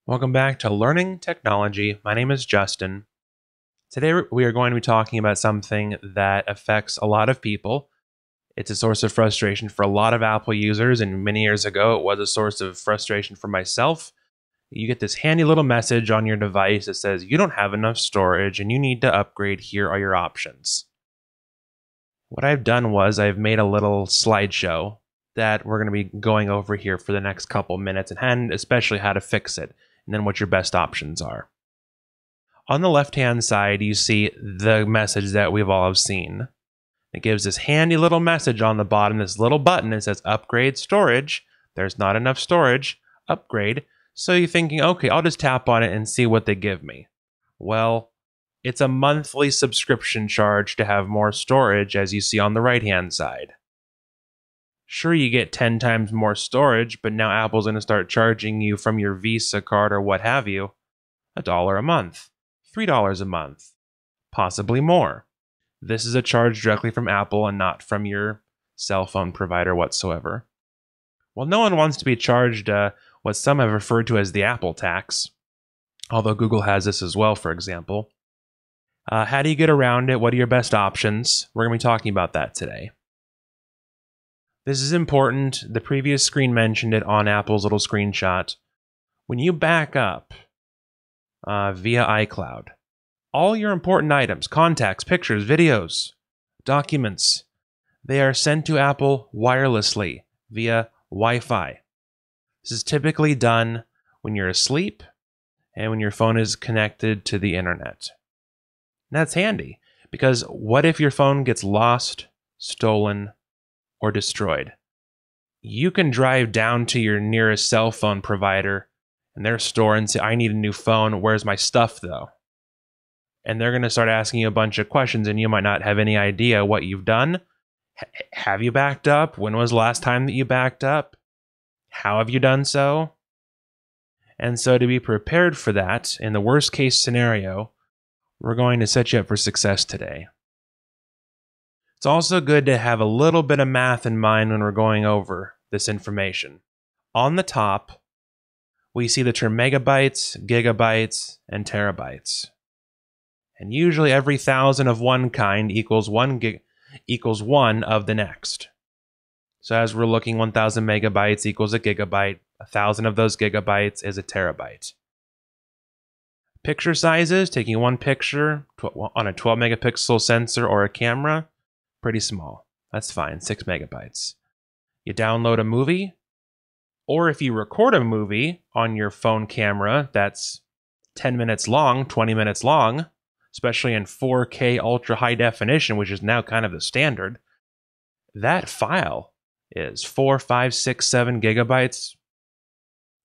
Welcome back to Learning Technology. My name is Justin. Today we are going to be talking about something that affects a lot of people. It's a source of frustration for a lot of Apple users, and many years ago it was a source of frustration for myself. You get this handy little message on your device that says you don't have enough storage and you need to upgrade. Here are your options. What I've done was I've made a little slideshow that we're going to be going over here for the next couple minutes, and especially how to fix it, and then what your best options are. On the left-hand side, you see the message that we've all have seen. It gives this handy little message on the bottom, this little button that says upgrade storage. There's not enough storage, upgrade. So you're thinking, okay, I'll just tap on it and see what they give me. Well, it's a monthly subscription charge to have more storage, as you see on the right-hand side. Sure, you get 10 times more storage, but now Apple's going to start charging you from your Visa card or what have you, $1 a month, $3 a month, possibly more. This is a charge directly from Apple and not from your cell phone provider whatsoever. Well, no one wants to be charged what some have referred to as the Apple tax, although Google has this as well, for example. How do you get around it? What are your best options? We're going to be talking about that today. This is important. The previous screen mentioned it on Apple's little screenshot. When you back up via iCloud, all your important items, contacts, pictures, videos, documents, they are sent to Apple wirelessly via Wi-Fi. This is typically done when you're asleep and when your phone is connected to the internet. And that's handy, because what if your phone gets lost, stolen, or destroyed? You can drive down to your nearest cell phone provider and their store and say, I need a new phone. Where's my stuff, though? And they're going to start asking you a bunch of questions, and you might not have any idea what you've done. Have you backed up? When was the last time that you backed up? How have you done so? And so to be prepared for that, in the worst case scenario, we're going to set you up for success today. It's also good to have a little bit of math in mind when we're going over this information. On the top, we see the term megabytes, gigabytes, and terabytes. And usually every 1,000 of one kind equals one of the next. So as we're looking, 1,000 megabytes equals a gigabyte. 1,000 of those gigabytes is a terabyte. Picture sizes, taking one picture on a 12 megapixel sensor or a camera, pretty small. That's fine, 6 megabytes. You download a movie, or if you record a movie on your phone camera that's 10 minutes long, 20 minutes long, especially in 4K ultra high definition, which is now kind of the standard, that file is 4, 5, 6, 7 gigabytes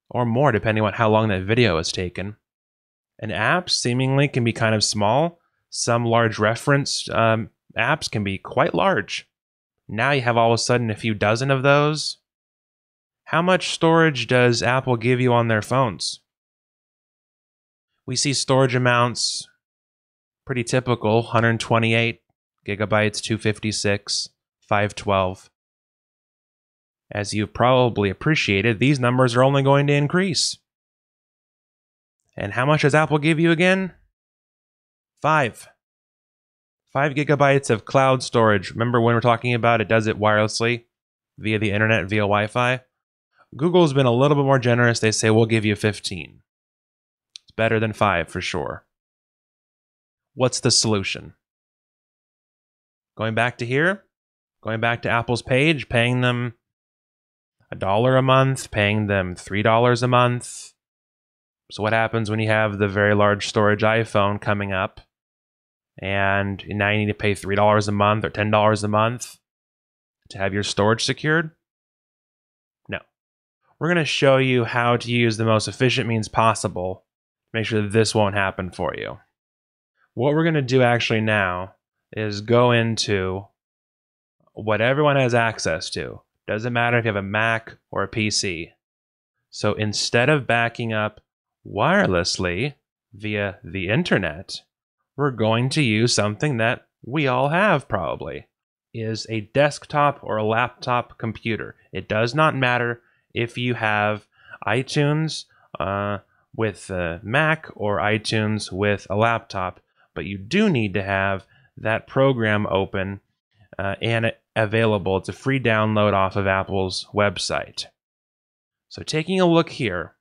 or more, depending on how long that video is taken. And apps seemingly can be kind of small. Some large reference apps can be quite large. Now you have all of a sudden a few dozen of those. How much storage does Apple give you on their phones? We see storage amounts pretty typical: 128 gigabytes, 256, 512. As you've probably appreciated, these numbers are only going to increase. And how much does Apple give you again? 5 gigabytes of cloud storage. Remember when we're talking about it does it wirelessly via the internet, via Wi-Fi? Google's been a little bit more generous. They say we'll give you 15. It's better than 5 for sure. What's the solution? Going back to here, going back to Apple's page, paying them $1 a month, paying them $3 a month. So what happens when you have the very large storage iPhone coming up and now you need to pay $3 a month or $10 a month to have your storage secured? No. We're going to show you how to use the most efficient means possible to make sure that this won't happen for you. What we're going to do actually now is go into what everyone has access to. Doesn't matter if you have a Mac or a PC. So instead of backing up wirelessly via the internet, we're going to use something that we all have probably, is a desktop or a laptop computer. It does not matter if you have iTunes with a Mac or iTunes with a laptop, but you do need to have that program open and available. It's a free download off of Apple's website. So taking a look here,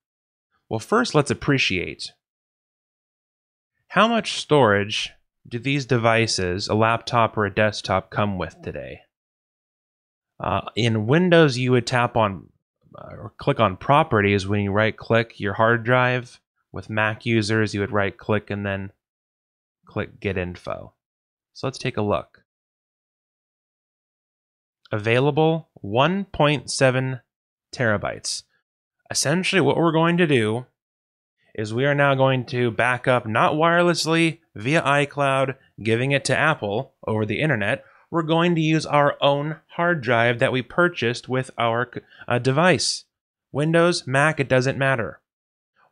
well, first let's appreciate how much storage do these devices, a laptop or a desktop, come with today. In Windows, you would tap on or click on Properties when you right-click your hard drive. With Mac users, you would right-click and then click Get Info. So let's take a look. Available 1.7 terabytes. Essentially, what we're going to do is we are now going to back up not wirelessly via iCloud, giving it to Apple over the internet. We're going to use our own hard drive that we purchased with our device. Windows, Mac, it doesn't matter.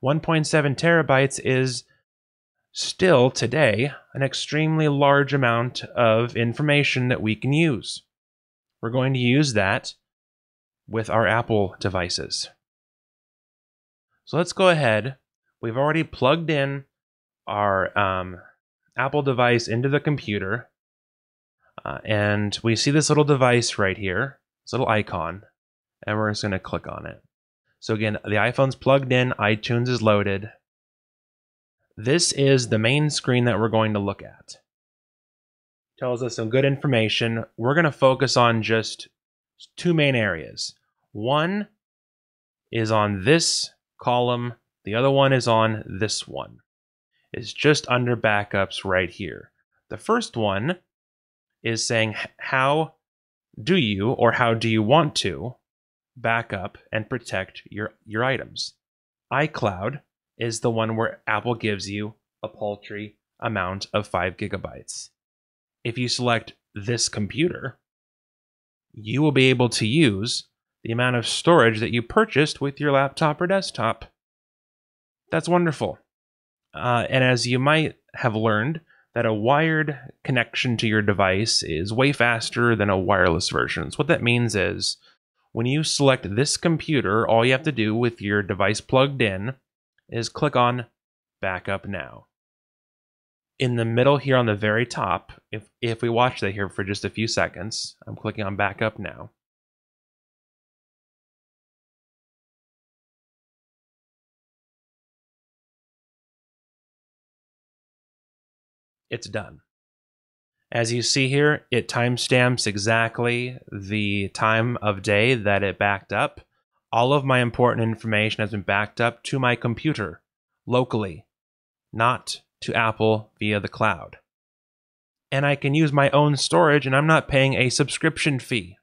1.7 terabytes is still today an extremely large amount of information that we can use. We're going to use that with our Apple devices. So let's go ahead. We've already plugged in our Apple device into the computer. And we see this little device right here, this little icon, and we're just going to click on it. So again, the iPhone's plugged in, iTunes is loaded. This is the main screen that we're going to look at. Tells us some good information. We're going to focus on just two main areas. One is on this column, the other one is on this one. It's just under backups right here. The first one is saying how do you want to back up and protect your items. iCloud is the one where Apple gives you a paltry amount of 5 gigabytes. If you select this computer, you will be able to use the amount of storage that you purchased with your laptop or desktop. That's wonderful. And as you might have learned, that a wired connection to your device is way faster than a wireless version. So what that means is, when you select this computer, all you have to do with your device plugged in is click on Backup Now. In the middle here on the very top, if we watch that here for just a few seconds, I'm clicking on Backup Now. It's done. As you see here, it timestamps exactly the time of day that it backed up. All of my important information has been backed up to my computer locally, not to Apple via the cloud. And I can use my own storage, and I'm not paying a subscription fee.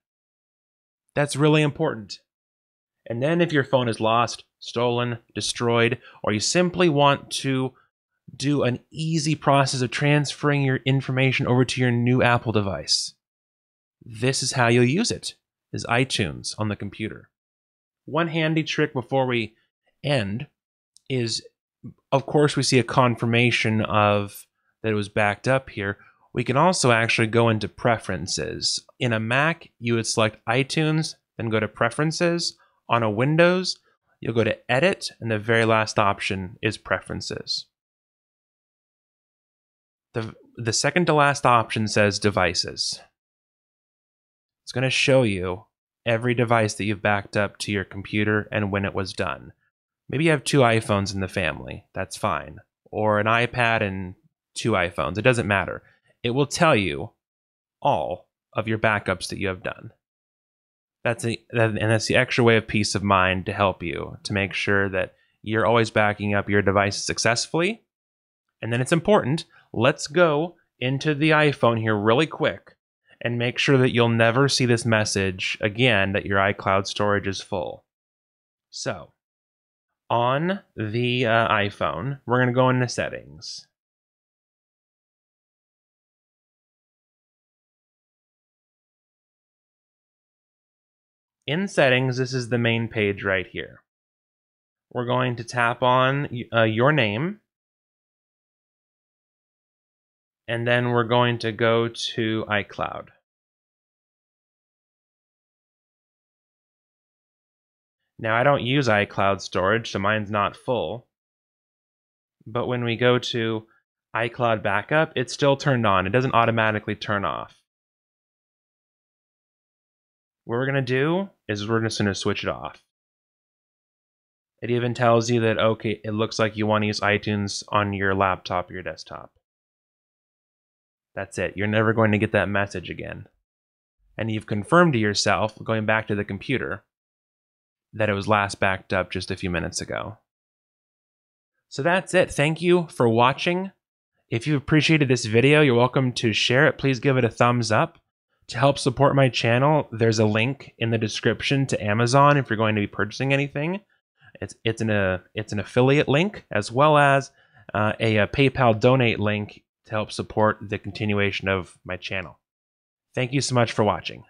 That's really important. And then if your phone is lost, stolen, destroyed, or you simply want to do an easy process of transferring your information over to your new Apple device, this is how you'll use it, is iTunes on the computer. One handy trick before we end is, of course, we see a confirmation of that it was backed up here. We can also actually go into Preferences. In a Mac, you would select iTunes, then go to Preferences. On a Windows, you'll go to Edit, and the very last option is Preferences. The second to last option says Devices. It's going to show you every device that you've backed up to your computer and when it was done. Maybe you have 2 iPhones in the family. That's fine. Or an iPad and 2 iPhones. It doesn't matter. It will tell you all of your backups that you have done. That's the extra way of peace of mind to help you, to make sure that you're always backing up your device successfully. And then it's important, let's go into the iPhone here really quick and make sure that you'll never see this message again that your iCloud storage is full. So, on the iPhone, we're going to go into Settings. In Settings, this is the main page right here. We're going to tap on your name, and then we're going to go to iCloud. Now, I don't use iCloud storage, so mine's not full. but when we go to iCloud backup, it's still turned on. It doesn't automatically turn off. What we're going to do is we're just going to switch it off. It even tells you that, okay, it looks like you want to use iTunes on your laptop or your desktop. That's it. You're never going to get that message again. And you've confirmed to yourself, going back to the computer, that it was last backed up just a few minutes ago. So that's it. Thank you for watching. If you appreciated this video, you're welcome to share it. Please give it a thumbs up. To help support my channel, there's a link in the description to Amazon if you're going to be purchasing anything. It's an affiliate link, as well as a PayPal donate link to help support the continuation of my channel. Thank you so much for watching.